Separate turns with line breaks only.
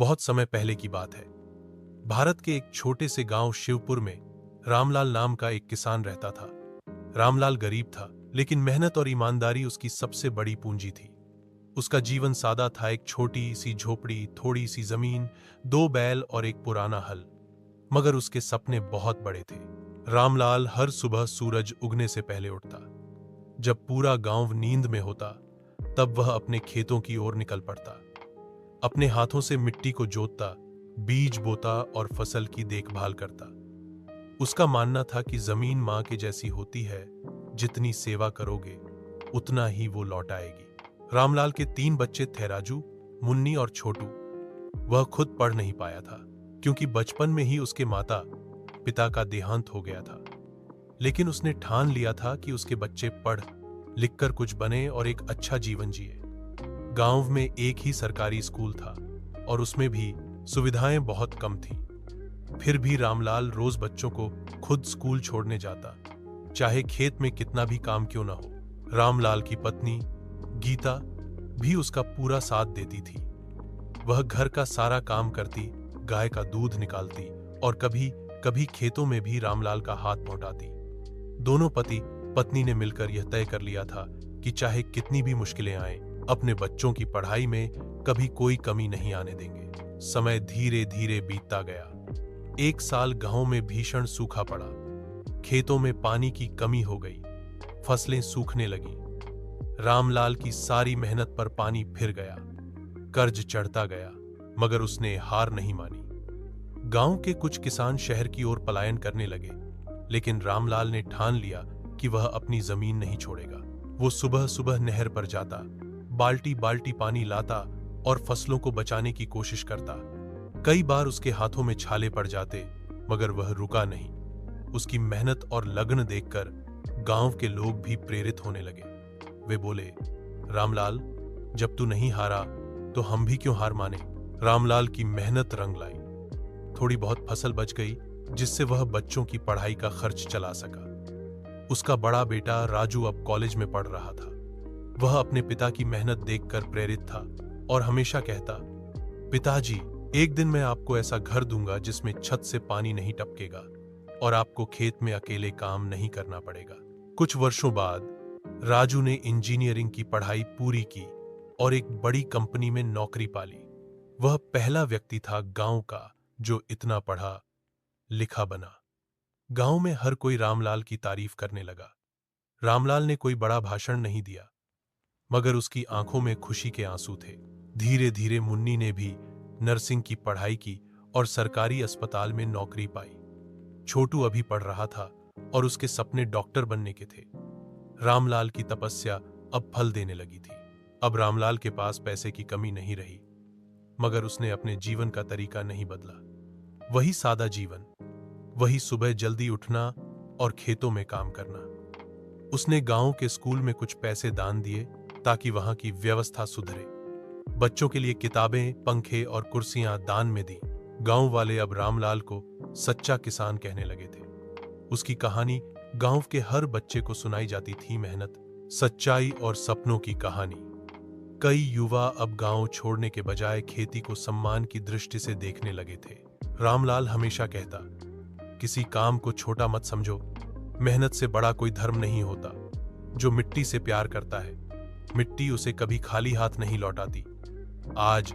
बहुत समय पहले की बात है। भारत के एक छोटे से गांव शिवपुर में रामलाल नाम का एक किसान रहता था। रामलाल गरीब था, लेकिन मेहनत और ईमानदारी उसकी सबसे बड़ी पूंजी थी। उसका जीवन सादा था, एक छोटी सी झोपड़ी, थोड़ी सी जमीन, 2 बैल और एक पुराना हल। मगर उसके सपने बहुत बड़े थे। रामलाल हर सुबह सूरज उगने से पहले उठता। जब पूरा गांव नींद में होता, तब वह अपने खेतों की ओर निकल पड़ता। अपने हाथों से मिट्टी को जोतता, बीज बोता और फसल की देखभाल करता। उसका मानना था कि जमीन मां के जैसी होती है, जितनी सेवा करोगे उतना ही वो लौट आएगी। रामलाल के 3 बच्चे थे, राजू, मुन्नी और छोटू। वह खुद पढ़ नहीं पाया था, क्योंकि बचपन में ही उसके माता पिता का देहांत हो गया था। लेकिन उसने ठान लिया था कि उसके बच्चे पढ़ लिखकर कुछ बने और एक अच्छा जीवन जिए। गांव में एक ही सरकारी स्कूल था और उसमें भी सुविधाएं बहुत कम थीं। फिर भी रामलाल रोज बच्चों को खुद स्कूल छोड़ने जाता, चाहे खेत में कितना भी काम क्यों ना हो। रामलाल की पत्नी गीता भी उसका पूरा साथ देती थी। वह घर का सारा काम करती, गाय का दूध निकालती और कभी कभी खेतों में भी रामलाल का हाथ बंटाती। दोनों पति पत्नी ने मिलकर यह तय कर लिया था कि चाहे कितनी भी मुश्किलें आएं, अपने बच्चों की पढ़ाई में कभी कोई कमी नहीं आने देंगे। समय धीरे धीरे बीतता गया। एक साल गांव में भीषण सूखा पड़ा। खेतों में पानी की कमी हो गई, फसलें सूखने लगीं। रामलाल की सारी मेहनत पर पानी फिर गया। कर्ज चढ़ता गया, मगर उसने हार नहीं मानी। गांव के कुछ किसान शहर की ओर पलायन करने लगे, लेकिन रामलाल ने ठान लिया कि वह अपनी जमीन नहीं छोड़ेगा। वो सुबह सुबह नहर पर जाता, बाल्टी बाल्टी पानी लाता और फसलों को बचाने की कोशिश करता। कई बार उसके हाथों में छाले पड़ जाते, मगर वह रुका नहीं। उसकी मेहनत और लगन देखकर गांव के लोग भी प्रेरित होने लगे। वे बोले, रामलाल, जब तू नहीं हारा तो हम भी क्यों हार माने। रामलाल की मेहनत रंग लाई। थोड़ी बहुत फसल बच गई, जिससे वह बच्चों की पढ़ाई का खर्च चला सका। उसका बड़ा बेटा राजू अब कॉलेज में पढ़ रहा था। वह अपने पिता की मेहनत देखकर प्रेरित था और हमेशा कहता, पिताजी, एक दिन मैं आपको ऐसा घर दूंगा जिसमें छत से पानी नहीं टपकेगा और आपको खेत में अकेले काम नहीं करना पड़ेगा। कुछ वर्षों बाद राजू ने इंजीनियरिंग की पढ़ाई पूरी की और एक बड़ी कंपनी में नौकरी पाली। वह पहला व्यक्ति था गांव का जो इतना पढ़ा लिखा बना। गांव में हर कोई रामलाल की तारीफ करने लगा। रामलाल ने कोई बड़ा भाषण नहीं दिया, मगर उसकी आंखों में खुशी के आंसू थे। धीरे धीरे मुन्नी ने भी नर्सिंग की पढ़ाई की और सरकारी अस्पताल में नौकरी पाई। छोटू अभी पढ़ रहा था और उसके सपने डॉक्टर बनने के थे। रामलाल की तपस्या अब फल देने लगी थी। अब रामलाल के पास पैसे की कमी नहीं रही, मगर उसने अपने जीवन का तरीका नहीं बदला। वही सादा जीवन, वही सुबह जल्दी उठना और खेतों में काम करना। उसने गांव के स्कूल में कुछ पैसे दान दिए ताकि वहां की व्यवस्था सुधरे। बच्चों के लिए किताबें, पंखे और कुर्सियां दान में दी। गांव वाले अब रामलाल को सच्चा किसान कहने लगे थे। उसकी कहानी गांव के हर बच्चे को सुनाई जाती थी। मेहनत, सच्चाई और सपनों की कहानी। कई युवा अब गांव छोड़ने के बजाय खेती को सम्मान की दृष्टि से देखने लगे थे। रामलाल हमेशा कहता, किसी काम को छोटा मत समझो, मेहनत से बड़ा कोई धर्म नहीं होता। जो मिट्टी से प्यार करता है, मिट्टी उसे कभी खाली हाथ नहीं लौटाती। आज